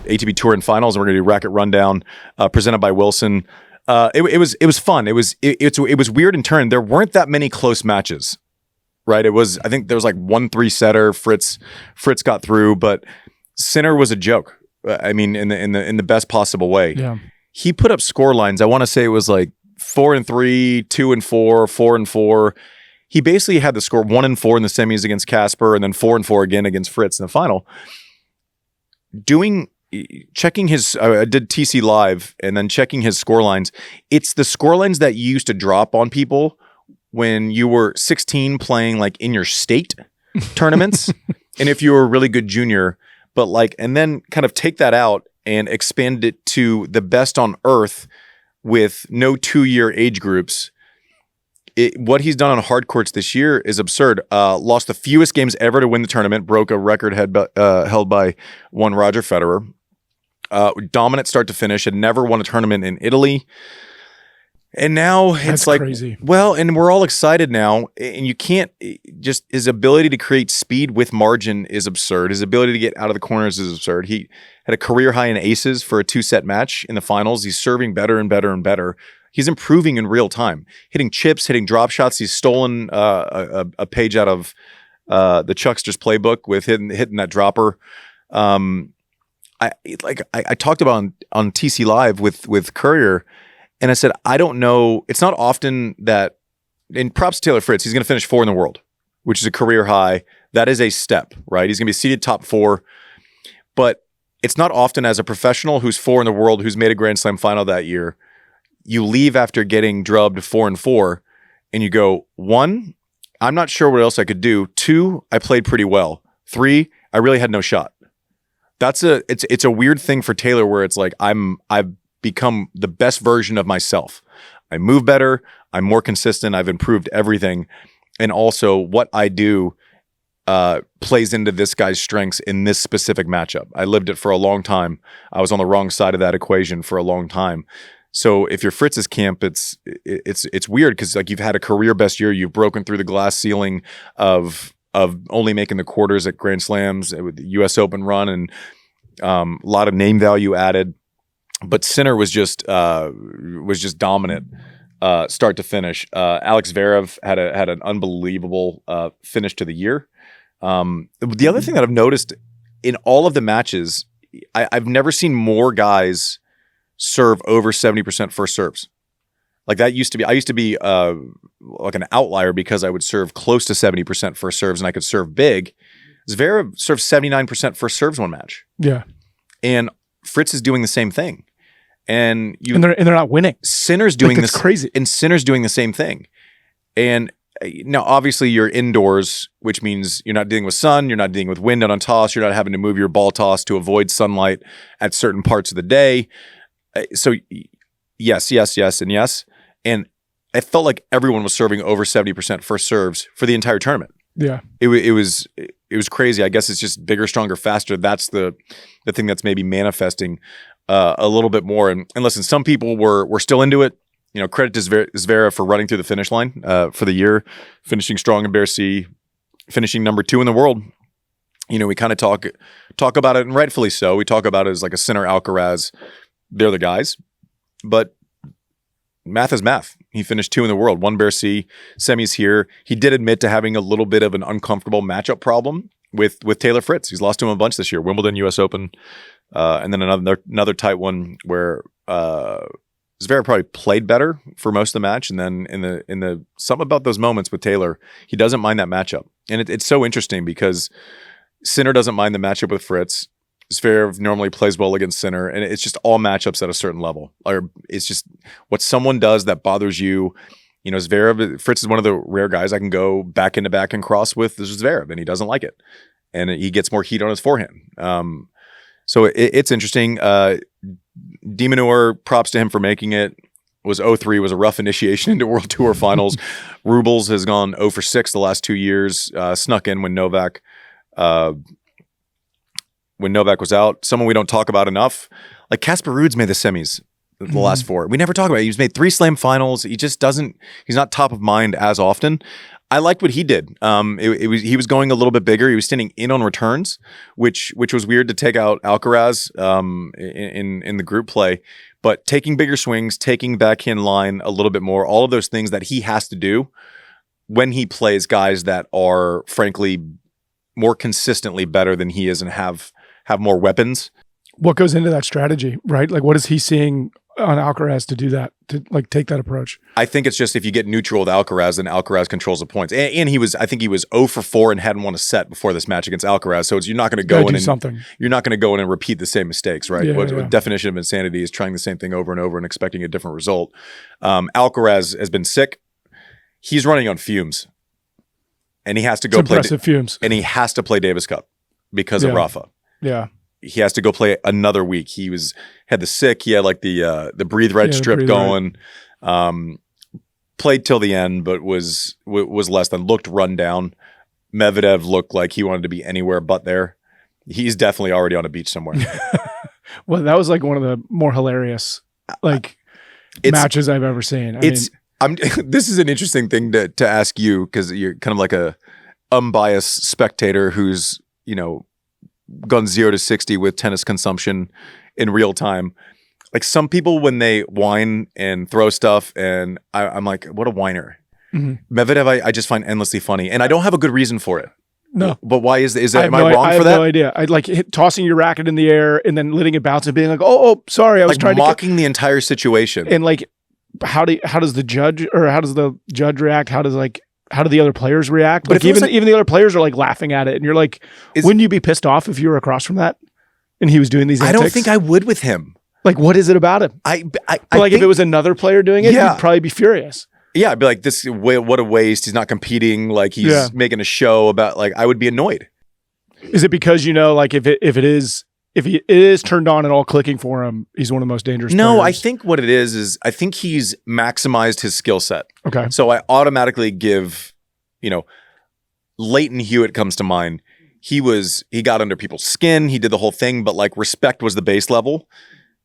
ATP Turin Finals, and we're going to do Racket Rundown presented by Wilson. It was fun. It was weird in turn. There weren't that many close matches, right? I think there was like 1-3 setter. Fritz got through, but Sinner was a joke. I mean, in the best possible way. Yeah. He put up score lines. I want to say it was like 4-3, 2-4, 4-4. He basically had the score 1-4 in the semis against Casper, and then 4-4 again against Fritz in the final. Checking his, I did TC Live, and then checking his score lines. It's the score lines that you used to drop on people when you were 16 playing like in your state tournaments, and if you were a really good junior, but like, and then kind of take that out and expand it to the best on earth with no 2-year age groups. What he's done on hard courts this year is absurd. Lost the fewest games ever to win the tournament, broke a record held by one Roger Federer. Dominant start to finish, had never won a tournament in Italy. And now it's like, crazy. Well, and we're all excited now, and you can't just, his ability to create speed with margin is absurd. His ability to get out of the corners is absurd. He had a career high in aces for a 2-set match in the finals. He's serving better and better and better. He's improving in real time, hitting chips, hitting drop shots. He's stolen a page out of the Chuckster's playbook with hitting that dropper. I talked about on TC Live with Courier, and I said, I don't know. It's not often that, and props to Taylor Fritz, he's going to finish 4 in the world, which is a career high. That is a step, right? He's going to be seeded top 4. But it's not often as a professional who's 4 in the world, who's made a Grand Slam final that year, you leave after getting drubbed 4-4, and you go, 1, I'm not sure what else I could do. 2, I played pretty well. 3, I really had no shot. It's a weird thing for Taylor where it's like I've become the best version of myself. I move better. I'm more consistent. I've improved everything. And also what I do plays into this guy's strengths in this specific matchup. I lived it for a long time. I was on the wrong side of that equation for a long time. So if you're Fritz's camp, it's weird because like you've had a career best year. You've broken through the glass ceiling of only making the quarters at Grand Slams with the U.S. Open run and a lot of name value added. But Sinner was just dominant start to finish. Alex Zverev had an unbelievable finish to the year. The other thing that I've noticed in all of the matches, I've never seen more guys serve over 70% first serves. Like that used to be, I used to be like an outlier because I would serve close to 70% first serves and I could serve big. Zverev served 79% first serves one match. Yeah. And Fritz is doing the same thing. And they're not winning. Sinner's doing this crazy. And Sinner's doing the same thing. And now obviously you're indoors, which means you're not dealing with sun, you're not dealing with wind on a toss, you're not having to move your ball toss to avoid sunlight at certain parts of the day. So yes, and yes. And I felt like everyone was serving over 70% first serves for the entire tournament. Yeah. It was crazy. I guess it's just bigger, stronger, faster. That's the thing that's maybe manifesting a little bit more. And listen, some people were still into it. You know, credit to Zverev for running through the finish line for the year, finishing strong in Bear C, finishing number 2 in the world. You know, we kind of talk about it, and rightfully so. We talk about it as like a Sinner, Alcaraz. They're the guys. But math is math. He finished 2 in the world, 1 Bear C, semis here. He did admit to having a little bit of an uncomfortable matchup problem with Taylor Fritz. He's lost to him a bunch this year. Wimbledon, U.S. Open, and then another tight one where Zverev probably played better for most of the match, and then in the something about those moments with Taylor, he doesn't mind that matchup. And it's so interesting because Sinner doesn't mind the matchup with Fritz. Zverev normally plays well against Sinner, and it's just all matchups at a certain level. Or it's just what someone does that bothers you. You know, Fritz is one of the rare guys I can go back into back and cross with Zverev, and he doesn't like it, and he gets more heat on his forehand. So it's interesting. De Minaur, props to him for making it. Was 0-3, was a rough initiation into World Tour Finals. Rubles has gone 0-6 the last 2 years. Snuck in when Novak was out. Someone we don't talk about enough. Like Casper Ruud's made the semis the last 4. We never talk about it. He's made 3 Slam finals. He just doesn't, he's not top of mind as often. I liked what he did. He was going a little bit bigger. He was standing in on returns, which was weird to take out Alcaraz in the group play. But taking bigger swings, taking backhand line a little bit more, all of those things that he has to do when he plays guys that are frankly more consistently better than he is and have more weapons. What goes into that strategy, right? Like, what is he seeing on Alcaraz to do that, to like take that approach? I think it's just if you get neutral with Alcaraz, then Alcaraz controls the points. And I think he was 0 for 4 and hadn't won a set before this match against Alcaraz. So you're not going to go in and you're not going to go in and repeat the same mistakes, right? The definition of insanity is trying the same thing over and over and expecting a different result. Alcaraz has been sick. He's running on fumes, and he has to go play fumes, and he has to play Davis Cup because of Rafa. Yeah. He has to go play another week. He had the sick. He had like the breathe right strip going. Right. Played till the end, but was less than. Looked run down. Medvedev looked like he wanted to be anywhere but there. He's definitely already on a beach somewhere. Well, that was like one of the more hilarious matches I've ever seen. This is an interesting thing to ask you because you're kind of like a unbiased spectator who's gone 0 to 60 with tennis consumption in real time. Like some people when they whine and throw stuff, and I'm like, what a whiner. Mm-hmm. Medvedev, I just find endlessly funny, and I don't have a good reason for it. No, but why is that? Am I wrong for that? I have no idea. I like tossing your racket in the air and then letting it bounce and being like, oh, sorry, I was trying mocking the entire situation. And like, how does the judge react? How do the other players react? But like even the other players are like laughing at it, and you're like, wouldn't you be pissed off if you were across from that and he was doing these antics? I don't think I would with him. Like, what is it about him? I think, if it was another player doing it, you'd probably be furious. Yeah, I'd be like, what a waste. He's not competing. Like he's making a show about. Like I would be annoyed. Is it because like if it is turned on and all clicking for him, he's one of the most dangerous players? I think what it is I think he's maximized his skill set. Okay. So I automatically give, Leighton Hewitt comes to mind. He got under people's skin. He did the whole thing, but like respect was the base level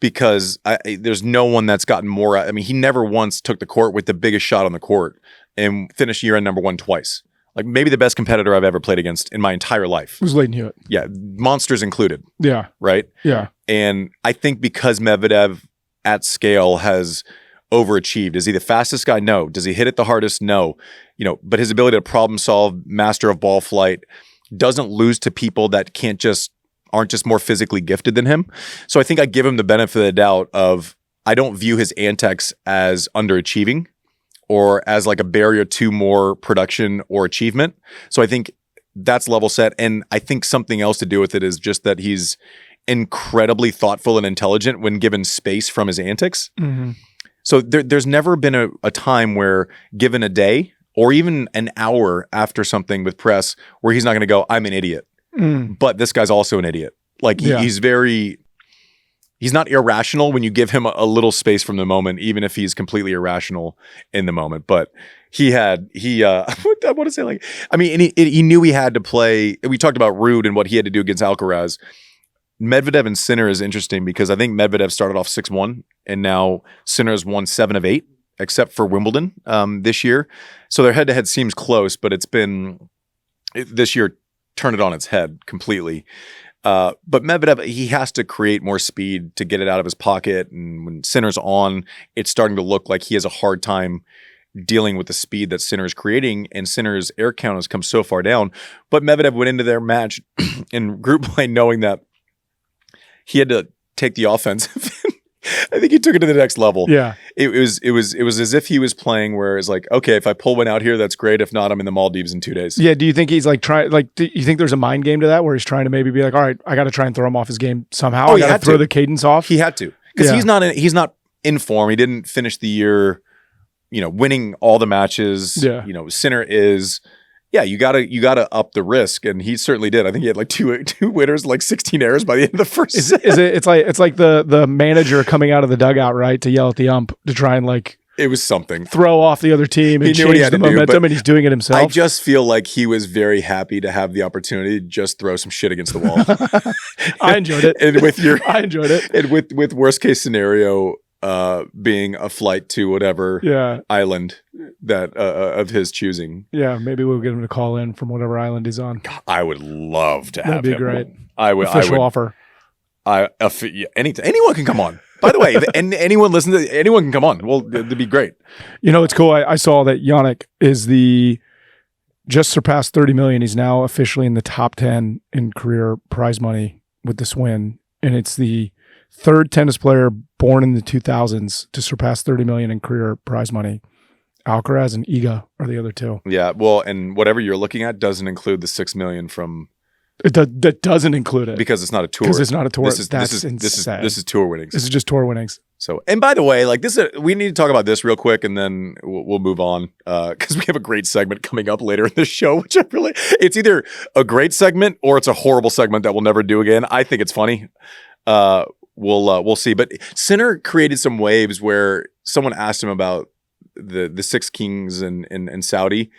because there's no one that's gotten more. I mean, he never once took the court with the biggest shot on the court and finished year-end number 1 twice. Like maybe the best competitor I've ever played against in my entire life. Who's Leighton Hewitt? Yeah, monsters included. Yeah. Right? Yeah. And I think because Medvedev at scale has overachieved. Is he the fastest guy? No. Does he hit it the hardest? No. But his ability to problem solve, master of ball flight, doesn't lose to people that aren't just more physically gifted than him. So I think I give him the benefit of the doubt of I don't view his antics as underachieving or as like a barrier to more production or achievement. So I think that's level set. And I think something else to do with it is just that he's incredibly thoughtful and intelligent when given space from his antics. Mm-hmm. So there's never been a time where given a day or even an hour after something with press where he's not going to go, I'm an idiot. Mm. But this guy's also an idiot. Like he's not irrational when you give him a little space from the moment, even if he's completely irrational in the moment. But he I want to say like, I mean, and he knew he had to play. We talked about Ruud and what he had to do against Alcaraz. Medvedev and Sinner is interesting because I think Medvedev started off 6-1 and now Sinner's won 7 of 8, except for Wimbledon this year. So their head-to-head seems close, but this year turned it on its head completely. But Medvedev, he has to create more speed to get it out of his pocket. And when Sinner's on, it's starting to look like he has a hard time dealing with the speed that Sinner is creating. And Sinner's air count has come so far down. But Medvedev went into their match in group play knowing that he had to take the offensive. I think he took it to the next level. Yeah. It was as if he was playing where it's like, okay, if I pull one out here, that's great. If not, I'm in the Maldives in 2 days. Yeah. Do you think he's like do you think there's a mind game to that where he's trying to maybe be like, all right, I got to try and throw him off his game somehow. I got to throw the cadence off. He had to, because he's not in form. He didn't finish the year, winning all the matches. Yeah. Sinner is. Yeah, you gotta up the risk, and he certainly did. I think he had like two winners, like 16 errors by the end of the first set. It's like the manager coming out of the dugout, right, to yell at the ump to try and like it was something throw off the other team and change the momentum, and he's doing it himself. I just feel like he was very happy to have the opportunity to just throw some shit against the wall. I enjoyed it, and I enjoyed it, and with worst case scenario. being a flight to whatever island that of his choosing. Yeah, maybe we'll get him to call in from whatever island he's on. I would love to have him. That'd be great. Official offer. Anyone can come on. By the way, anyone can come on. Well, it'd be great. It's cool. I saw that Jannik is just surpassed 30 million. He's now officially in the top 10 in career prize money with this win. And it's the third tennis player born in the 2000s to surpass 30 million in career prize money. Alcaraz and Iga are the other two. Yeah, well, and whatever you're looking at doesn't include the 6 million from. That doesn't include it because it's not a tour. Because it's not a tour. This is tour winnings. This is just tour winnings. So, and by the way, we need to talk about this real quick, and then we'll move on because we have a great segment coming up later in the show, which it's either a great segment or it's a horrible segment that we'll never do again. I think it's funny. We'll see. But Sinner created some waves where someone asked him about the Six Kings and Saudi.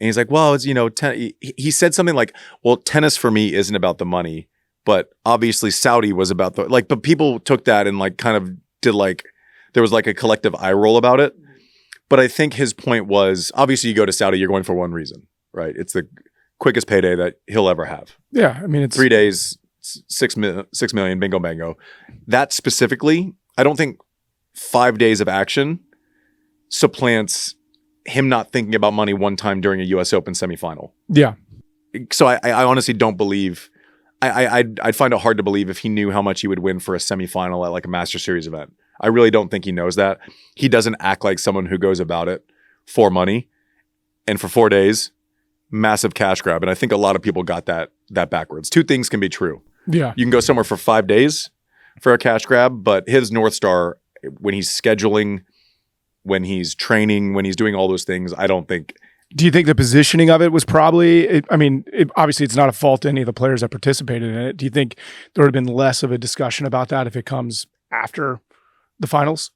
And he's like, well, it's, he said something like, well, tennis for me isn't about the money, but obviously Saudi was about but people took that and kind of did there was a collective eye roll about it. But I think his point was, obviously you go to Saudi, you're going for one reason, right? It's the quickest payday that he'll ever have. Yeah. I mean, it's 3 days, 6 million, bingo, bango. That specifically, I don't think 5 days of action supplants him not thinking about money one time during a U.S. Open semifinal. Yeah. So I honestly don't believe. I'd find it hard to believe if he knew how much he would win for a semifinal at a Master Series event. I really don't think he knows that. He doesn't act like someone who goes about it for money. And for 4 days, massive cash grab. And I think a lot of people got that backwards. Two things can be true. Yeah. You can go somewhere for 5 days for a cash grab, but his North Star, when he's scheduling, when he's training, when he's doing all those things, I don't think. Do you think the positioning of it was probably, obviously it's not a fault to any of the players that participated in it. Do you think there would have been less of a discussion about that if it comes after the finals?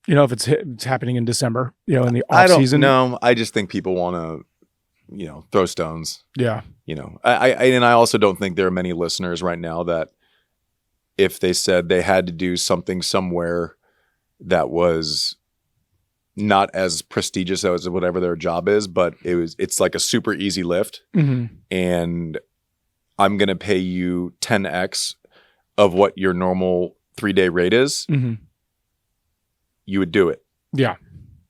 If it's happening in December, in the off season? No, I just think people want to, throw stones. Yeah. I also don't think there are many listeners right now that if they said they had to do something somewhere that was not as prestigious as whatever their job is, but it's like a super easy lift. Mm-hmm. And I'm going to pay you 10x of what your normal 3-day rate is. Mm-hmm. You would do it. Yeah.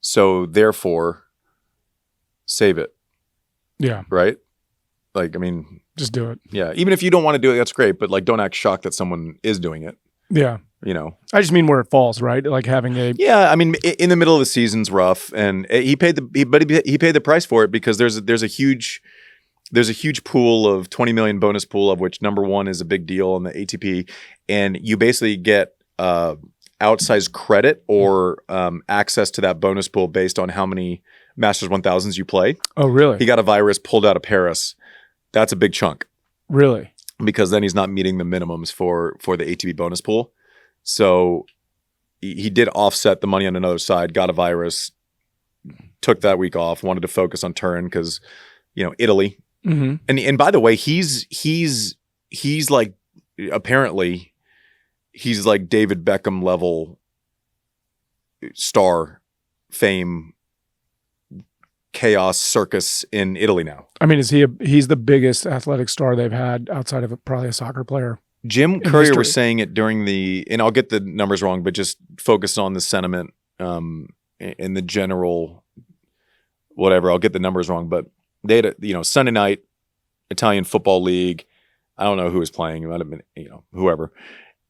So therefore, save it. Yeah. Right? Just do it. Yeah. Even if you don't want to do it, that's great. But don't act shocked that someone is doing it. Yeah. I just mean where it falls, right? Having a in the middle of the season's rough, and he paid the price for it because there's a huge pool of 20 million bonus pool, of which number one is a big deal in the ATP, and you basically get outsized credit or access to that bonus pool based on how many Masters 1000s you play. Oh, really? He got a virus pulled out of Paris. That's a big chunk. Really? Because then he's not meeting the minimums for the ATP bonus pool. So he did offset the money on another side, got a virus, took that week off, wanted to focus on Turin because, Italy. Mm-hmm. And by the way, he's apparently he's like David Beckham level star fame, chaos circus in Italy now. He's the biggest athletic star they've had outside of probably a soccer player. Jim Courier was saying it during and I'll get the numbers wrong, but just focus on the sentiment in the general, whatever. I'll get the numbers wrong, but they had Sunday night, Italian Football League. I don't know who was playing. It might have been, whoever.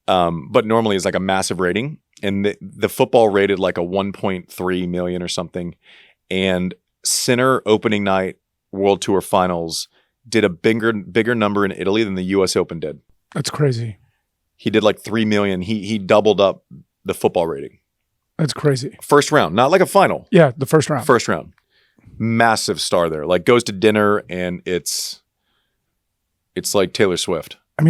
But normally it's like a massive rating. And the football rated like a 1.3 million or something. And Sinner opening night World Tour Finals did a bigger number in Italy than the US Open did. That's crazy. He did like 3 million. He doubled up the football rating. That's crazy. First round, not like a final. Yeah, the first round. First round. Massive star there. Goes to dinner and it's like Taylor Swift. I'm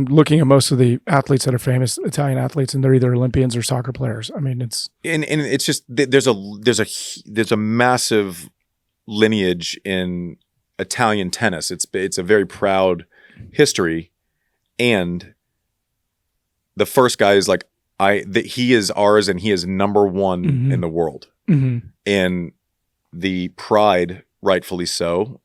looking at most of the athletes that are famous Italian athletes, and they're either Olympians or soccer players. It's and it's just there's a massive lineage in Italian tennis. It's a very proud history, and the first guy is like he is ours and he is number one in the world. And the pride, rightfully so.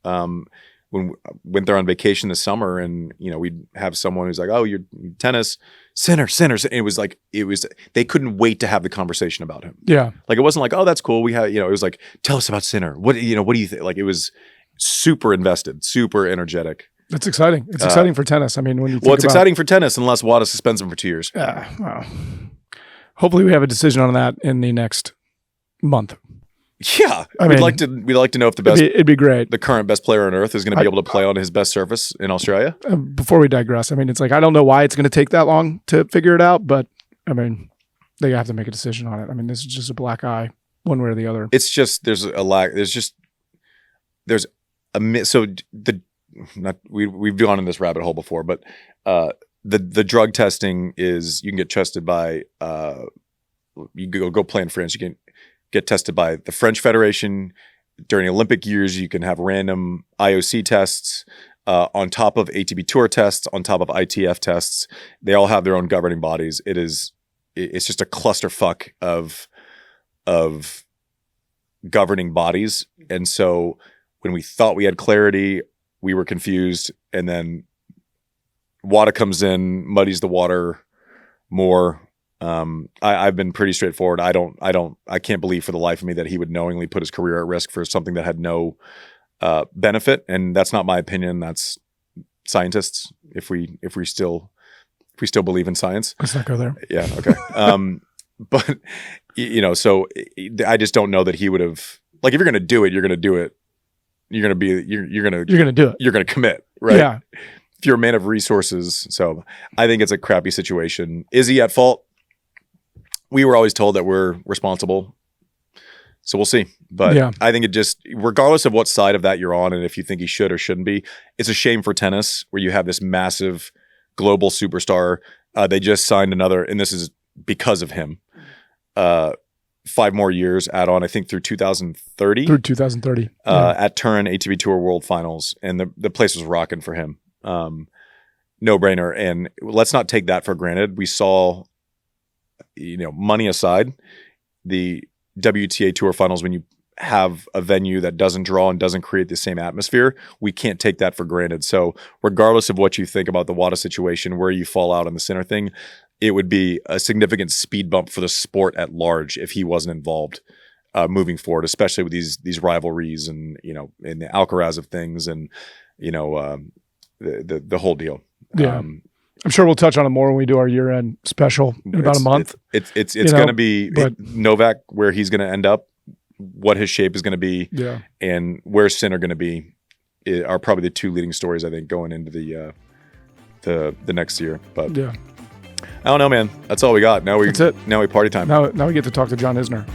When we went there on vacation this summer, and we'd have someone who's like, "Oh, you're tennis Sinner." It was they couldn't wait to have the conversation about him. Yeah, like it wasn't like, "Oh, that's cool." We had, it was like, "Tell us about Sinner. What do you think?" Like it was super invested, super energetic. That's exciting. It's exciting for tennis. I mean, when you think it's exciting for tennis unless WADA suspends him for 2 years. Well, hopefully we have a decision on that in the next month. Yeah, we'd like to know if it'd be great. The current best player on earth is going to be able to play on his best surface in Australia. Before we digress, I mean, it's like, I don't know why it's going to take that long to figure it out, but I mean, they have to make a decision on it. I mean, this is just a black eye one way or the other. It's just, we've gone in this rabbit hole before, but the drug testing is, you can get tested by, you go play in France, you can get tested by the French Federation. During Olympic years, you can have random IOC tests on top of ATP Tour tests, on top of ITF tests. They all have their own governing bodies. It's just a clusterfuck of governing bodies. And so when we thought we had clarity, we were confused. And then WADA comes in, muddies the water more. I've been pretty straightforward. I can't believe for the life of me that he would knowingly put his career at risk for something that had no benefit. And that's not my opinion. That's scientists. If we still believe in science, let's not go there. Yeah. Okay. But so I just don't know that he would have, like, if you're going to do it, you're going to do it. You're going to do it. You're going to commit, right? Yeah. If you're a man of resources. So I think it's a crappy situation. Is he at fault? We were always told that we're responsible. So we'll see. But yeah. I think it just, regardless of what side of that you're on and if you think he should or shouldn't be, it's a shame for tennis where you have this massive global superstar. They just signed another, and this is because of him, 5 more years add on, I think through 2030. Through 2030. At Turin ATP Tour World Finals. And the place was rocking for him. No brainer. And let's not take that for granted. We saw, money aside, the WTA Tour Finals, when you have a venue that doesn't draw and doesn't create the same atmosphere, we can't take that for granted. So regardless of what you think about the WADA situation, where you fall out on the Sinner thing, it would be a significant speed bump for the sport at large if he wasn't involved moving forward, especially with these rivalries and, in the Alcaraz of things and, the whole deal. Yeah. I'm sure we'll touch on it more when we do our year-end special in about a month. It's going to be Novak, where he's going to end up, what his shape is going to be, and where Sinner going to be are probably the 2 leading stories, I think, going into the next year. But I don't know, man. That's all we got. Now that's it. Now we party time. Now we get to talk to John Isner.